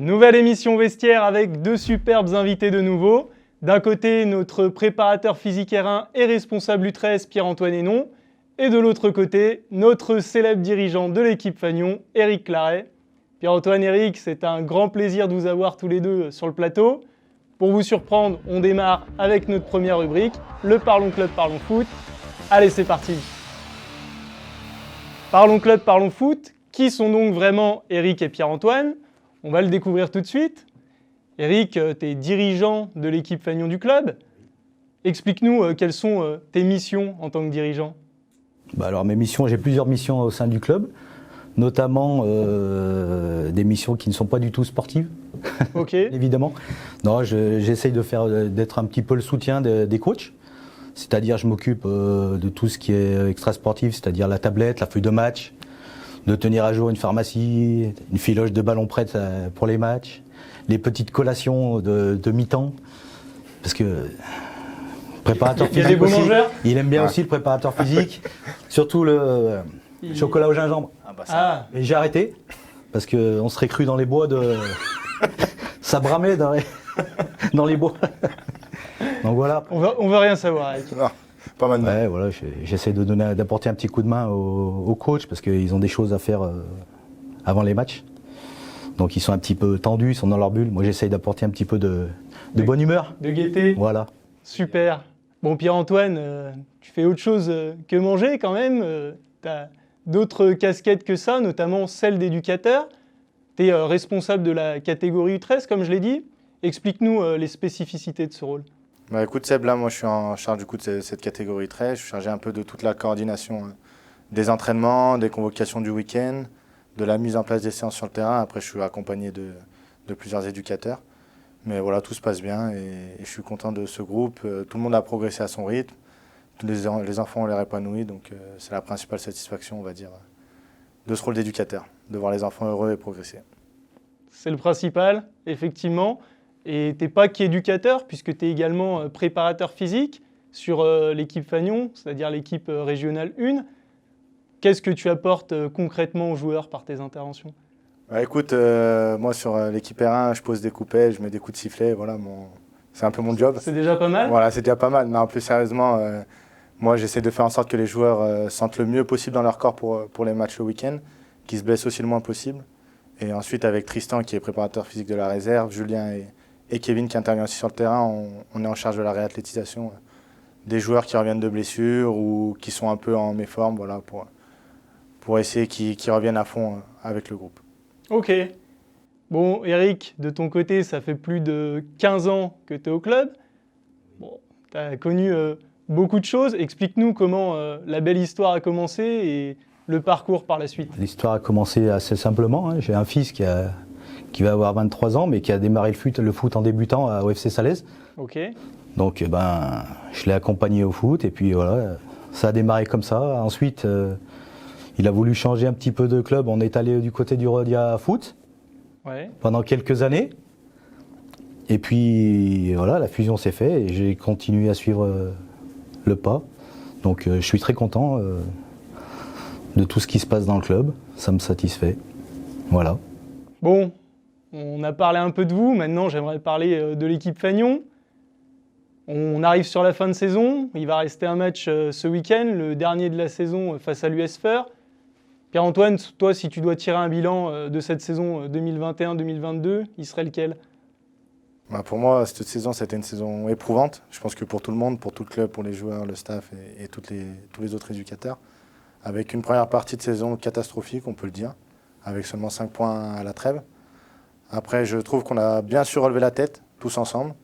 Nouvelle émission vestiaire avec deux superbes invités de nouveau. D'un côté, notre préparateur physique R1 et responsable U13, Pierre-Antoine Hénon. Et de l'autre côté, notre célèbre dirigeant de l'équipe Fagnon, Éric Claret. Pierre-Antoine, Éric, c'est un grand plaisir de vous avoir tous les deux sur le plateau. Pour vous surprendre, on démarre avec notre première rubrique, le Parlons Club, Parlons Foot. Allez, c'est parti. Parlons Club, Parlons Foot. Qui sont donc vraiment Éric et Pierre-Antoine ? On va le découvrir tout de suite. Éric, tu es dirigeant de l'équipe Fagnon du club. Explique-nous quelles sont tes missions en tant que dirigeant. Alors mes missions, j'ai plusieurs missions au sein du club, notamment des missions qui ne sont pas du tout sportives, évidemment. Non, j'essaye d'être un petit peu le soutien des coachs, c'est-à-dire je m'occupe de tout ce qui est extra-sportif, c'est-à-dire la tablette, la feuille de match, de tenir à jour une pharmacie, une filoche de ballon prête pour les matchs, les petites collations de mi-temps, parce que préparateur physique, des beaux mangeurs. Il aime bien aussi le préparateur physique, surtout le chocolat au gingembre. Et j'ai arrêté, parce qu'on serait cru dans les bois ça bramait dans les bois. Donc voilà. On veut rien savoir, Éric. Non, pas mal. Ouais, voilà, j'essaie d'apporter un petit coup de main aux coachs, parce qu'ils ont des choses à faire avant les matchs. Donc ils sont un petit peu tendus, ils sont dans leur bulle. Moi j'essaye d'apporter un petit peu de bonne humeur. De gaieté. Voilà. Super. Bon, Pierre-Antoine, tu fais autre chose que manger quand même. Tu as d'autres casquettes que ça, notamment celle d'éducateur. Tu es responsable de la catégorie U13, comme je l'ai dit. Explique-nous les spécificités de ce rôle. Écoute Seb, là moi je suis en charge du coup de cette catégorie 13. Je suis chargé un peu de toute la coordination des entraînements, des convocations du week-end, de la mise en place des séances sur le terrain. Après je suis accompagné de plusieurs éducateurs. Mais voilà, tout se passe bien et je suis content de ce groupe. Tout le monde a progressé à son rythme. Les enfants ont l'air épanouis, donc c'est la principale satisfaction, on va dire, de ce rôle d'éducateur, de voir les enfants heureux et progresser. C'est le principal, effectivement. Et tu n'es pas qu'éducateur, puisque tu es également préparateur physique sur l'équipe Fagnon, c'est-à-dire l'équipe régionale 1. Qu'est-ce que tu apportes concrètement aux joueurs par tes interventions ? Écoute, moi sur l'équipe R1, je pose des coupets, je mets des coups de sifflet, voilà, c'est un peu mon job. C'est déjà pas mal ? Voilà, c'est déjà pas mal. Mais en plus sérieusement, moi j'essaie de faire en sorte que les joueurs sentent le mieux possible dans leur corps pour les matchs le week-end, qu'ils se blessent aussi le moins possible. Et ensuite avec Tristan qui est préparateur physique de la réserve, Julien et Kevin qui interviennent aussi sur le terrain, on est en charge de la réathlétisation des joueurs qui reviennent de blessures ou qui sont un peu en méforme, voilà, pour essayer qu'ils reviennent à fond avec le groupe. Ok. Bon, Éric, de ton côté, ça fait plus de 15 ans que tu es au club. Bon, tu as connu beaucoup de choses. Explique-nous comment la belle histoire a commencé et le parcours par la suite. L'histoire a commencé assez simplement. Hein. J'ai un fils qui va avoir 23 ans, mais qui a démarré le foot en débutant au FC Salaise. Ok. Donc je l'ai accompagné au foot et puis voilà, ça a démarré comme ça. Ensuite, il a voulu changer un petit peu de club. On est allé du côté du Rodia Foot pendant quelques années. Et puis voilà, la fusion s'est faite et j'ai continué à suivre le pas. Donc je suis très content de tout ce qui se passe dans le club. Ça me satisfait. Voilà. Bon, on a parlé un peu de vous. Maintenant, j'aimerais parler de l'équipe Fagnon. On arrive sur la fin de saison. Il va rester un match ce week-end, le dernier de la saison face à l'US Feur. Pierre-Antoine, toi, si tu dois tirer un bilan de cette saison 2021-2022, il serait lequel ? Pour moi, cette saison, c'était une saison éprouvante. Je pense que pour tout le monde, pour tout le club, pour les joueurs, le staff et tous les autres éducateurs. Avec une première partie de saison catastrophique, on peut le dire, avec seulement 5 points à la trêve. Après, je trouve qu'on a bien su relever la tête, tous ensemble,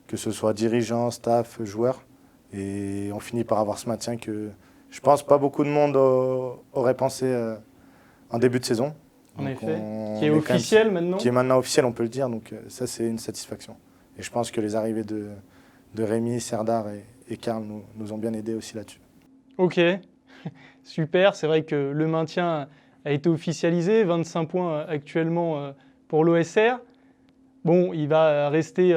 que ce soit dirigeants, staff, joueurs. Et on finit par avoir ce maintien que je pense pas beaucoup de monde aurait pensé en début de saison. En effet, qui est officiel maintenant. Qui est maintenant officiel, on peut le dire. Donc ça, c'est une satisfaction. Et je pense que les arrivées de Rémi, Serdar et Karl nous ont bien aidés aussi là-dessus. Ok, super. C'est vrai que le maintien a été officialisé. 25 points actuellement pour l'OSR. Bon, il va rester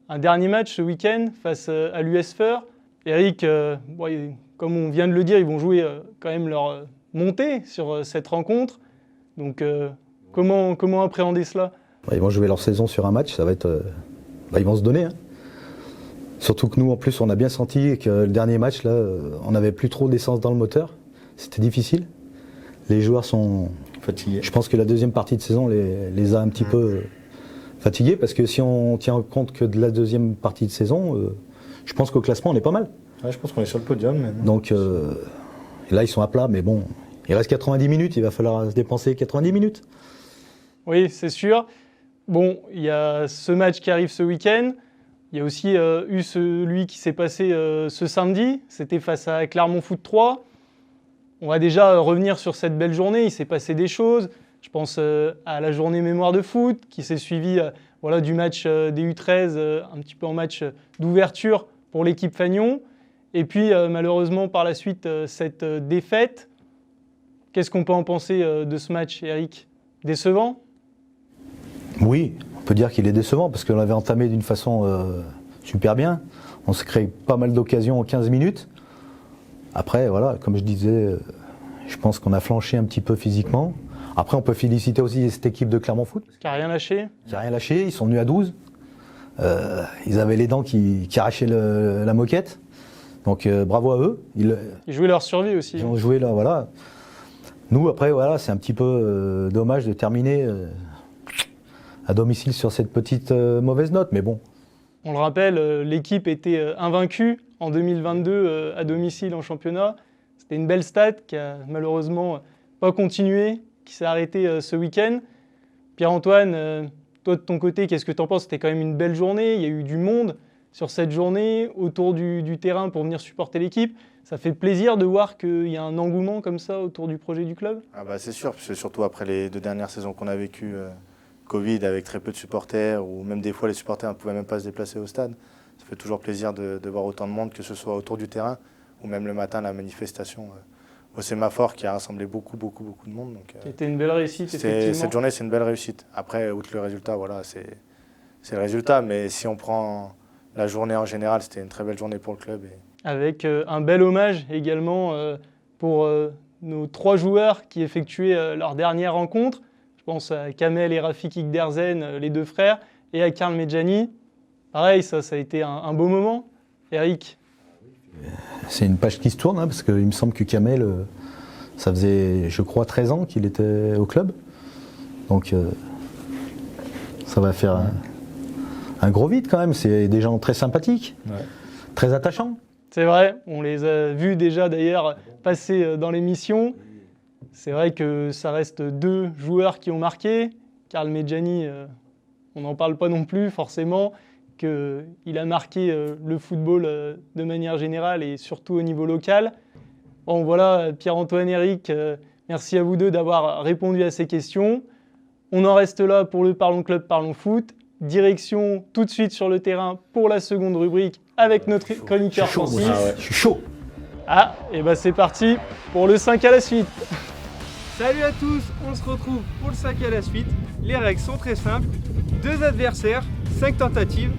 un dernier match ce week-end face à l'US Feur. Éric, comme on vient de le dire, ils vont jouer quand même leur montée sur cette rencontre. Donc, comment appréhender cela ? Ils vont jouer leur saison sur un match, ça va être, ils vont se donner. Hein. Surtout que nous, en plus, on a bien senti que le dernier match, là, on n'avait plus trop d'essence dans le moteur. C'était difficile. Les joueurs sont fatigués. Je pense que la deuxième partie de saison les a un petit peu fatigués, parce que si on tient compte que de la deuxième partie de saison, je pense qu'au classement, on est pas mal. Ouais, je pense qu'on est sur le podium maintenant. Donc là, ils sont à plat, mais bon, il reste 90 minutes, il va falloir se dépenser 90 minutes. Oui, c'est sûr. Bon, il y a ce match qui arrive ce week-end. Il y a aussi eu celui qui s'est passé ce samedi. C'était face à Clermont Foot 3. On va déjà revenir sur cette belle journée. Il s'est passé des choses. Je pense à la journée mémoire de foot qui s'est suivie du match des U13, un petit peu en match d'ouverture pour l'équipe Fagnon. Et puis malheureusement par la suite cette défaite. Qu'est-ce qu'on peut en penser de ce match, Eric? Décevant? Oui, on peut dire qu'il est décevant parce qu'on l'avait entamé d'une façon super bien. On s'est créé pas mal d'occasions en 15 minutes. Après, voilà, comme je disais, je pense qu'on a flanché un petit peu physiquement. Après, on peut féliciter aussi cette équipe de Clermont Foot. Qui n'a rien lâché. Qui n'a rien lâché, ils sont venus à 12. Ils avaient les dents qui arrachaient la moquette. Donc bravo à eux. Ils jouaient leur survie aussi. Ils ont joué là, voilà. Nous, après, voilà, c'est un petit peu dommage de terminer à domicile sur cette petite mauvaise note, mais bon. On le rappelle, l'équipe était invaincue en 2022 à domicile en championnat. C'était une belle stat qui a malheureusement pas continué, qui s'est arrêtée ce week-end. Pierre-Antoine, toi de ton côté, qu'est-ce que tu en penses? C'était quand même une belle journée, il y a eu du monde sur cette journée autour du terrain pour venir supporter l'équipe. Ça fait plaisir de voir qu'il y a un engouement comme ça autour du projet du club? C'est sûr, parce que surtout après les 2 dernières saisons qu'on a vécues, Covid, avec très peu de supporters, ou même des fois les supporters ne pouvaient même pas se déplacer au stade. Ça fait toujours plaisir de voir autant de monde, que ce soit autour du terrain, ou même le matin, la manifestation au sémaphore qui a rassemblé beaucoup de monde. C'était une belle réussite, effectivement. Cette journée, c'est une belle réussite. Après, outre le résultat, voilà, c'est le résultat, mais si on prend la journée en général, c'était une très belle journée pour le club. Avec un bel hommage également pour nos 3 joueurs qui effectuaient leur dernière rencontre. Je pense à Kamel et Rafik Ikderzen, les 2 frères, et à Karl Medjani. Pareil, ça a été un beau moment. Eric? C'est une page qui se tourne, hein, parce qu'il me semble que Kamel, ça faisait, je crois, 13 ans qu'il était au club. Donc ça va faire un gros vide quand même. C'est des gens très sympathiques, très attachants. C'est vrai, on les a vus déjà d'ailleurs passer dans l'émission. C'est vrai que ça reste 2 joueurs qui ont marqué. Karl Medjani, on n'en parle pas non plus forcément, qu'il a marqué le football de manière générale et surtout au niveau local. Bon voilà, Pierre-Antoine, Eric, merci à vous 2 d'avoir répondu à ces questions. On en reste là pour le Parlons Club, Parlons Foot. Direction tout de suite sur le terrain pour la seconde rubrique avec notre chroniqueur Francis. Je suis chaud. Et c'est parti pour le 5 à la suite. Salut à tous, on se retrouve pour le 5 à la suite. Les règles sont très simples. 2 adversaires, 5 tentatives.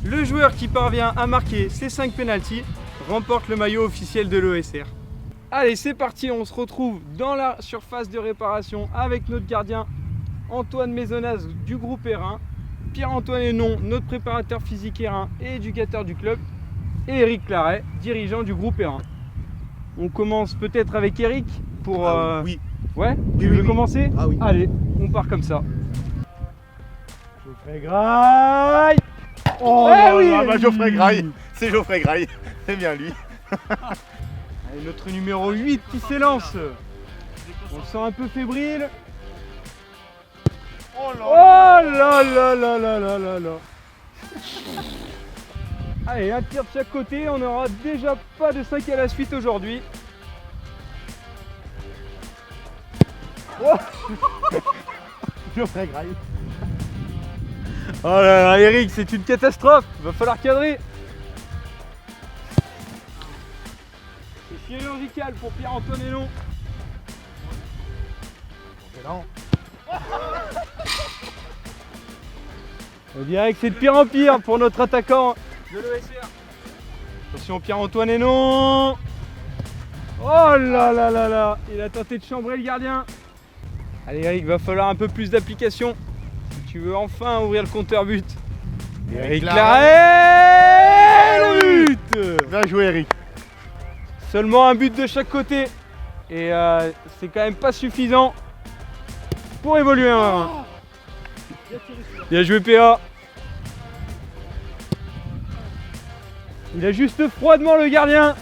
Le joueur qui parvient à marquer ses 5 pénaltys remporte le maillot officiel de l'OSR. Allez, c'est parti, on se retrouve dans la surface de réparation avec notre gardien Antoine Maisonnaz du groupe R1, Pierre-Antoine Hénon, notre préparateur physique R1 et éducateur du club, et Eric Claret, dirigeant du groupe R1. On commence peut-être avec Eric pour... Oui. Ouais, tu veux commencer? Ah oui. Allez, on part comme ça. Geoffrey Graille. Oh oui, Geoffrey Graille, c'est Geoffrey Graille, c'est bien lui. Allez, notre numéro 8 qui s'élance. On le sent un peu fébrile. Oh là là là là là là là. Allez, un tir de chaque côté, on n'aura déjà pas de 5 à la suite aujourd'hui. Oh Geoffrey Graille. Oh là là, Eric, c'est une catastrophe. Il va falloir cadrer. C'est chirurgical pour Pierre-Antoine Hénon. On dirait que c'est de pire en pire pour notre attaquant de l'OSR. Attention Pierre-Antoine Hénon. Oh là là là là. Il a tenté de chambrer le gardien. Allez Eric, va falloir un peu plus d'application. Tu veux enfin ouvrir le compteur but. Eric Claret, le but. Bien joué, Eric. Seulement un but de chaque côté. Et c'est quand même pas suffisant pour évoluer un 1. Bien joué PA. Il ajuste froidement le gardien.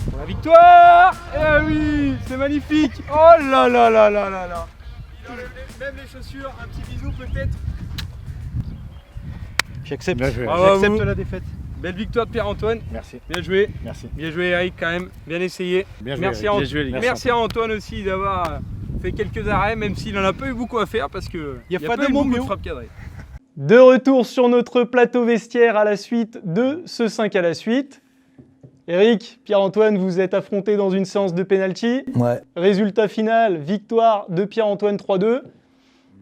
Pour la victoire. Eh oui, c'est magnifique. Oh là là là là là là. Il enlève même les chaussures. Un petit bisou peut-être. J'accepte. J'accepte la défaite. Belle victoire de Pierre-Antoine. Merci. Bien joué. Merci. Bien joué Eric quand même. Bien essayé. Bien joué, Merci, Eric. Bien joué, les gars. Merci à Antoine aussi d'avoir fait quelques arrêts, même s'il n'en a pas eu beaucoup à faire parce qu'il n'y a, pas eu beaucoup de frappes cadrées. De retour sur notre plateau vestiaire à la suite de ce 5 à la suite. Eric, Pierre-Antoine, vous êtes affrontés dans une séance de pénalty. Ouais. Résultat final, victoire de Pierre-Antoine 3-2.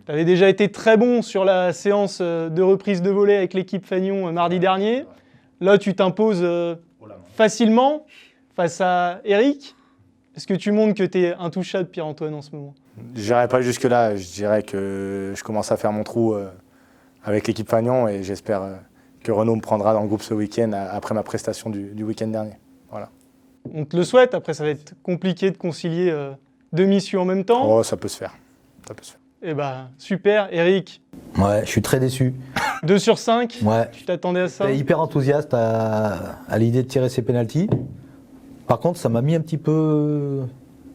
Tu avais déjà été très bon sur la séance de reprise de volée avec l'équipe Fagnon mardi dernier. Là, tu t'imposes facilement face à Eric. Est-ce que tu montres que tu es intouchable, Pierre-Antoine, en ce moment? Je n'irai pas jusque-là. Je dirais que je commence à faire mon trou avec l'équipe Fagnon et j'espère que Renaud me prendra dans le groupe ce week-end après ma prestation du week-end dernier. Voilà. On te le souhaite. Après, ça va être compliqué de concilier deux missions en même temps. Oh, ça peut se faire. Ça peut se faire. Eh ben, super. Eric, Ouais, je suis très déçu. 2 sur 5. Ouais. Tu t'attendais à ça? J'étais hyper enthousiaste à l'idée de tirer ces pénaltys. Par contre, ça m'a mis un petit peu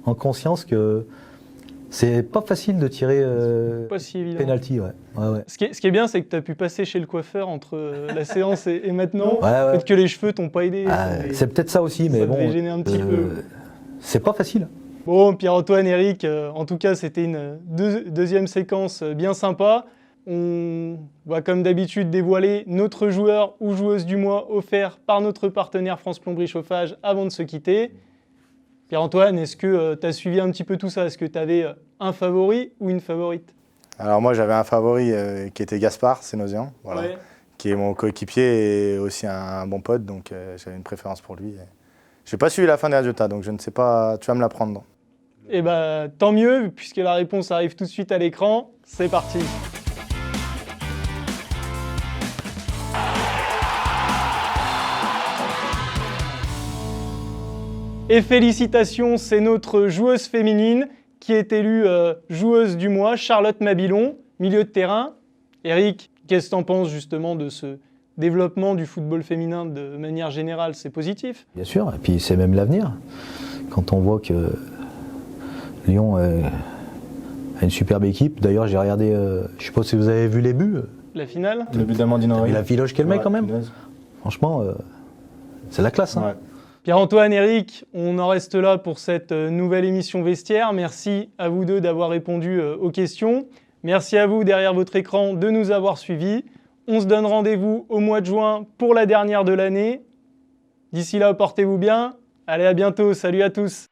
en conscience que c'est pas facile de tirer Pas si évident. pénalty. Ouais. Ouais. Ce qui est bien, c'est que tu as pu passer chez le coiffeur entre la séance et maintenant. Ouais. Peut-être que les cheveux t'ont pas aidé. C'est peut-être ça aussi, mais ça bon. devait gêner un petit peu. C'est pas facile. Bon, Pierre-Antoine, Eric, en tout cas, c'était une deuxième séquence bien sympa. On va comme d'habitude dévoiler notre joueur ou joueuse du mois offert par notre partenaire France Plomberie Chauffage avant de se quitter. Pierre-Antoine, est-ce que tu as suivi un petit peu tout ça? Est-ce que tu avais un favori ou une favorite? Alors moi, j'avais un favori qui était Gaspard Sénosian, voilà, Ouais. qui est mon coéquipier et aussi un bon pote, donc j'avais une préférence pour lui. Je n'ai pas suivi la fin des résultats, donc je ne sais pas, tu vas me l'apprendre. Eh ben, tant mieux, puisque la réponse arrive tout de suite à l'écran. C'est parti. Et félicitations, c'est notre joueuse féminine qui est élue joueuse du mois, Charlotte Mabilon, milieu de terrain. Eric, qu'est-ce que tu en penses justement de ce développement du football féminin de manière générale? C'est positif? Bien sûr, et puis c'est même l'avenir. Quand on voit que Lyon a une superbe équipe. D'ailleurs, j'ai regardé, je ne sais pas si vous avez vu les buts. La finale? Le but d'Amandine Henry. Il a Filoche Kelmey quand même. Franchement, c'est la classe. Hein. Ouais. Pierre-Antoine, Eric, on en reste là pour cette nouvelle émission Vestiaire. Merci à vous deux d'avoir répondu aux questions. Merci à vous derrière votre écran de nous avoir suivis. On se donne rendez-vous au mois de juin pour la dernière de l'année. D'ici là, portez-vous bien. Allez, à bientôt. Salut à tous.